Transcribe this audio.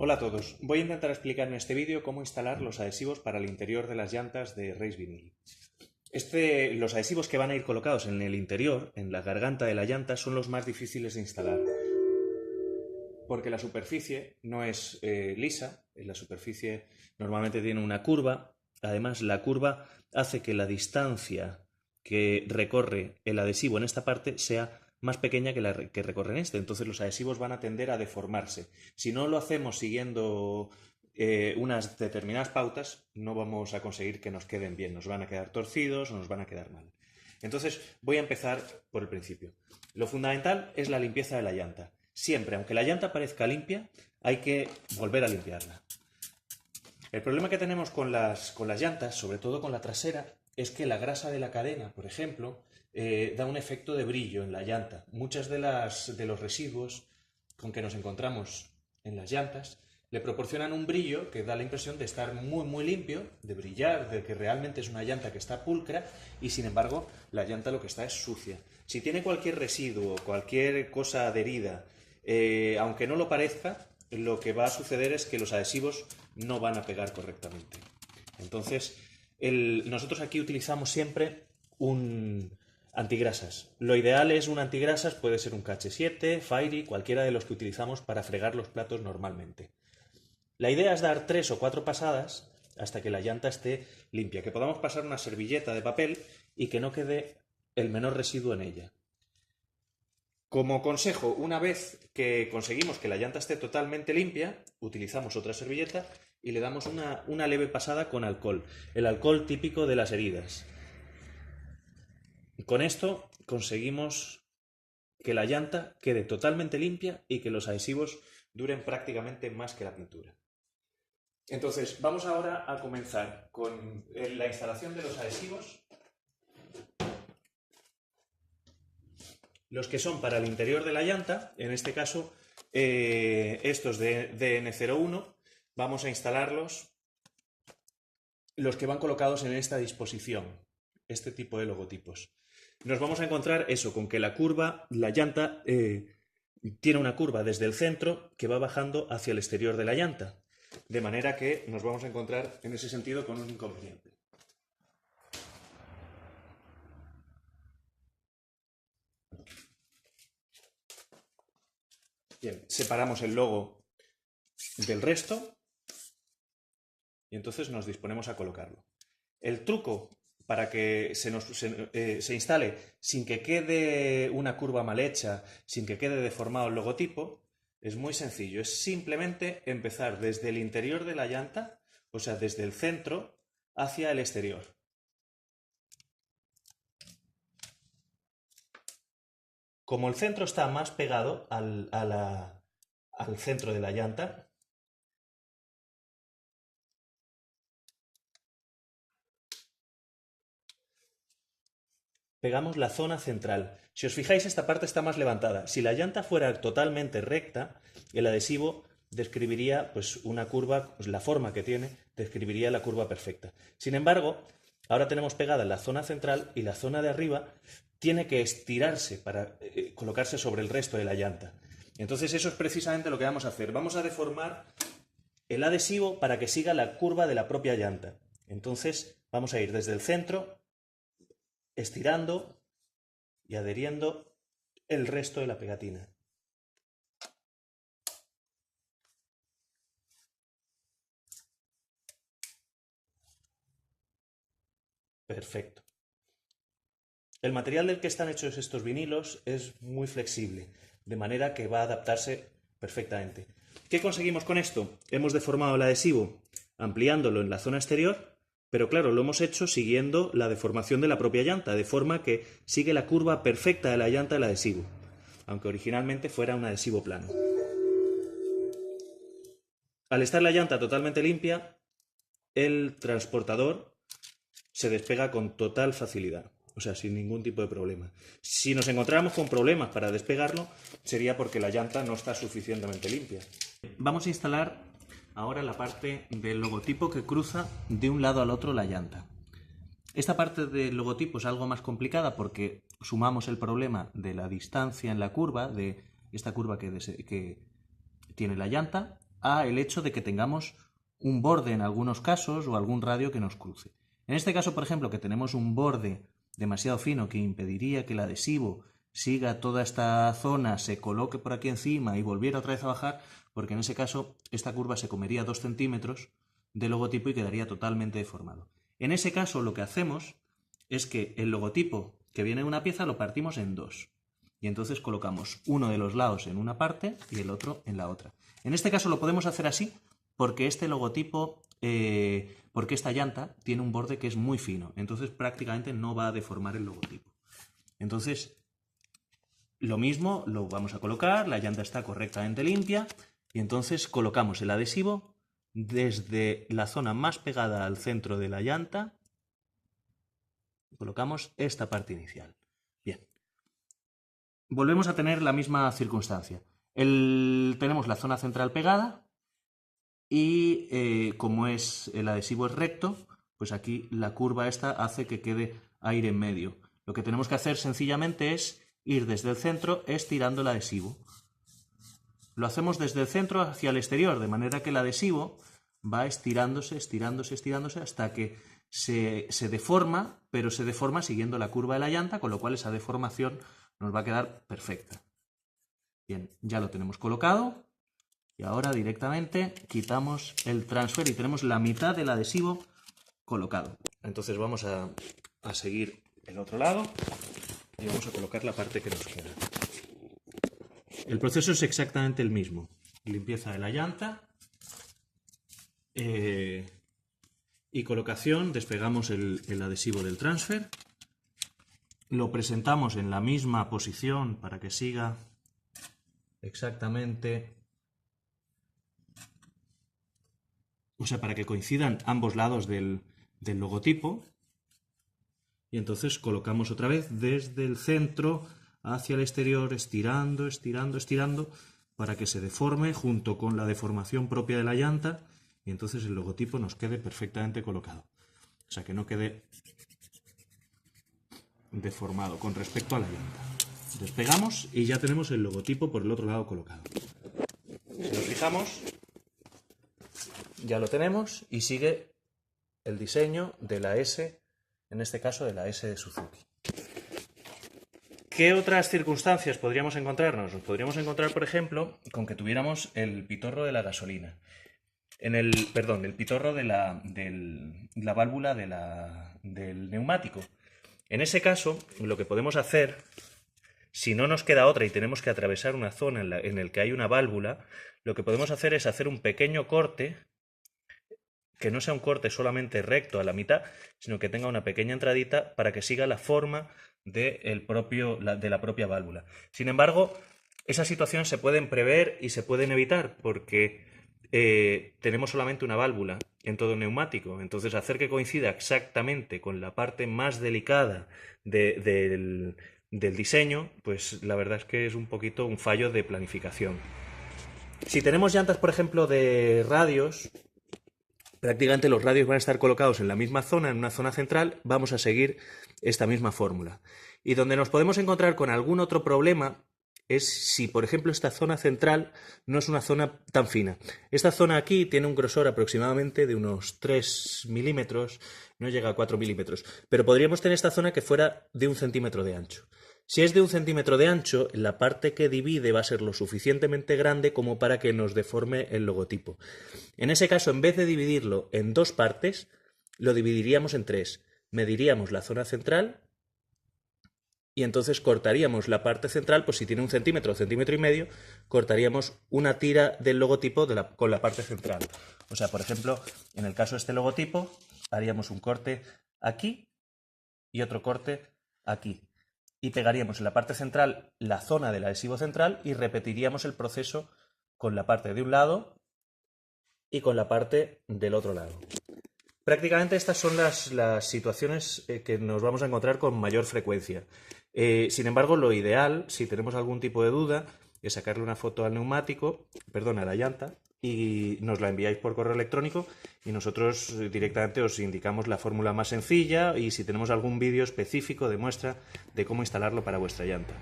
Hola a todos, voy a intentar explicar en este vídeo cómo instalar los adhesivos para el interior de las llantas de Race Vinyl. Los adhesivos que van a ir colocados en el interior, en la garganta de la llanta, son los más difíciles de instalar. Porque la superficie no es lisa, la superficie normalmente tiene una curva, además la curva hace que la distancia que recorre el adhesivo en esta parte sea más pequeña que la que recorre en este, entonces los adhesivos van a tender a deformarse. Si no lo hacemos siguiendo unas determinadas pautas, no vamos a conseguir que nos queden bien, nos van a quedar torcidos o nos van a quedar mal. Entonces voy a empezar por el principio. Lo fundamental es la limpieza de la llanta. Siempre, aunque la llanta parezca limpia, hay que volver a limpiarla. El problema que tenemos con las llantas, sobre todo con la trasera, es que la grasa de la cadena, por ejemplo, da un efecto de brillo en la llanta. Muchos de los residuos con que nos encontramos en las llantas le proporcionan un brillo que da la impresión de estar muy limpio, de brillar, de que realmente es una llanta que está pulcra y sin embargo la llanta lo que está es sucia. Si tiene cualquier residuo, cualquier cosa adherida, aunque no lo parezca, lo que va a suceder es que los adhesivos no van a pegar correctamente. Entonces, nosotros aquí utilizamos siempre un antigrasas. Lo ideal es un antigrasas, puede ser un KH7, Fairy, cualquiera de los que utilizamos para fregar los platos normalmente. La idea es dar 3 o 4 pasadas hasta que la llanta esté limpia, que podamos pasar una servilleta de papel y que no quede el menor residuo en ella. Como consejo, una vez que conseguimos que la llanta esté totalmente limpia, utilizamos otra servilleta y le damos una leve pasada con alcohol, el alcohol típico de las heridas. Con esto conseguimos que la llanta quede totalmente limpia y que los adhesivos duren prácticamente más que la pintura. Entonces, vamos ahora a comenzar con la instalación de los adhesivos. Los que son para el interior de la llanta, en este caso estos de N01, vamos a instalarlos, los que van colocados en esta disposición, este tipo de logotipos. Nos vamos a encontrar eso, con que la llanta tiene una curva desde el centro que va bajando hacia el exterior de la llanta, de manera que nos vamos a encontrar en ese sentido con un inconveniente. Bien, separamos el logo del resto y entonces nos disponemos a colocarlo. El truco para que se instale sin que quede una curva mal hecha, sin que quede deformado el logotipo, es muy sencillo. Es simplemente empezar desde el interior de la llanta, o sea, desde el centro hacia el exterior. Como el centro está más pegado al centro de la llanta, pegamos la zona central. Si os fijáis, esta parte está más levantada. Si la llanta fuera totalmente recta, el adhesivo describiría pues, una curva, pues, la forma que tiene, describiría la curva perfecta. Sin embargo, ahora tenemos pegada la zona central y la zona de arriba tiene que estirarse para colocarse sobre el resto de la llanta. Entonces eso es precisamente lo que vamos a hacer. Vamos a deformar el adhesivo para que siga la curva de la propia llanta. Entonces vamos a ir desde el centro, estirando y adheriendo el resto de la pegatina. Perfecto. El material del que están hechos estos vinilos es muy flexible, de manera que va a adaptarse perfectamente. ¿Qué conseguimos con esto? Hemos deformado el adhesivo ampliándolo en la zona exterior, pero claro, lo hemos hecho siguiendo la deformación de la propia llanta, de forma que sigue la curva perfecta de la llanta del adhesivo, aunque originalmente fuera un adhesivo plano. Al estar la llanta totalmente limpia, el transportador se despega con total facilidad, o sea, sin ningún tipo de problema. Si nos encontráramos con problemas para despegarlo, sería porque la llanta no está suficientemente limpia. Vamos a instalar ahora la parte del logotipo que cruza de un lado al otro la llanta. Esta parte del logotipo es algo más complicada porque sumamos el problema de la distancia en la curva, de esta curva que tiene la llanta, al hecho de que tengamos un borde en algunos casos o algún radio que nos cruce. En este caso, por ejemplo, que tenemos un borde demasiado fino que impediría que el adhesivo siga toda esta zona, se coloque por aquí encima y volviera otra vez a bajar, porque en ese caso esta curva se comería 2 centímetros de logotipo y quedaría totalmente deformado. En ese caso lo que hacemos es que el logotipo que viene en una pieza lo partimos en dos y entonces colocamos uno de los lados en una parte y el otro en la otra. En este caso lo podemos hacer así porque este logotipo, porque esta llanta tiene un borde que es muy fino, entonces prácticamente no va a deformar el logotipo. Entonces, lo mismo lo vamos a colocar, la llanta está correctamente limpia y entonces colocamos el adhesivo desde la zona más pegada al centro de la llanta, colocamos esta parte inicial. Bien. Volvemos a tener la misma circunstancia. Tenemos la zona central pegada y como el adhesivo es recto, pues aquí la curva esta hace que quede aire en medio. Lo que tenemos que hacer sencillamente es ir desde el centro estirando el adhesivo. Lo hacemos desde el centro hacia el exterior, de manera que el adhesivo va estirándose, estirándose, estirándose hasta que se deforma, pero se deforma siguiendo la curva de la llanta, con lo cual esa deformación nos va a quedar perfecta. Bien, ya lo tenemos colocado y ahora directamente quitamos el transfer y tenemos la mitad del adhesivo colocado. Entonces vamos a seguir el otro lado y vamos a colocar la parte que nos queda. El proceso es exactamente el mismo. Limpieza de la llanta y colocación. Despegamos el adhesivo del transfer. Lo presentamos en la misma posición para que siga exactamente, o sea, para que coincidan ambos lados del logotipo. Y entonces colocamos otra vez desde el centro hacia el exterior, estirando, estirando, estirando, para que se deforme junto con la deformación propia de la llanta y entonces el logotipo nos quede perfectamente colocado. O sea, que no quede deformado con respecto a la llanta. Despegamos y ya tenemos el logotipo por el otro lado colocado. Si nos fijamos, ya lo tenemos y sigue el diseño de la S, en este caso de la S de Suzuki. ¿Qué otras circunstancias podríamos encontrarnos? Nos podríamos encontrar, por ejemplo, con que tuviéramos el pitorro de la gasolina. El pitorro de la válvula del neumático. En ese caso, lo que podemos hacer, si no nos queda otra y tenemos que atravesar una zona en la que hay una válvula, lo que podemos hacer es hacer un pequeño corte, que no sea un corte solamente recto a la mitad, sino que tenga una pequeña entradita para que siga la forma de la propia válvula. Sin embargo, esas situaciones se pueden prever y se pueden evitar porque tenemos solamente una válvula en todo neumático. Entonces, hacer que coincida exactamente con la parte más delicada del diseño, pues la verdad es que es un poquito un fallo de planificación. Si tenemos llantas, por ejemplo, de radios, prácticamente los radios van a estar colocados en la misma zona, en una zona central, vamos a seguir esta misma fórmula. Y donde nos podemos encontrar con algún otro problema es si, por ejemplo, esta zona central no es una zona tan fina. Esta zona aquí tiene un grosor aproximadamente de unos 3 milímetros, no llega a 4 milímetros, pero podríamos tener esta zona que fuera de 1 centímetro de ancho. Si es de 1 centímetro de ancho, la parte que divide va a ser lo suficientemente grande como para que nos deforme el logotipo. En ese caso, en vez de dividirlo en dos partes, lo dividiríamos en tres. Mediríamos la zona central y entonces cortaríamos la parte central, pues si tiene 1 centímetro o centímetro y medio, cortaríamos una tira del logotipo con la parte central. O sea, por ejemplo, en el caso de este logotipo, haríamos un corte aquí y otro corte aquí. Y pegaríamos en la parte central la zona del adhesivo central y repetiríamos el proceso con la parte de un lado y con la parte del otro lado. Prácticamente estas son las situaciones que nos vamos a encontrar con mayor frecuencia. Sin embargo, lo ideal, si tenemos algún tipo de duda, es sacarle una foto al neumático, perdón, a la llanta, y nos la enviáis por correo electrónico y nosotros directamente os indicamos la fórmula más sencilla y si tenemos algún vídeo específico de muestra de cómo instalarlo para vuestra llanta.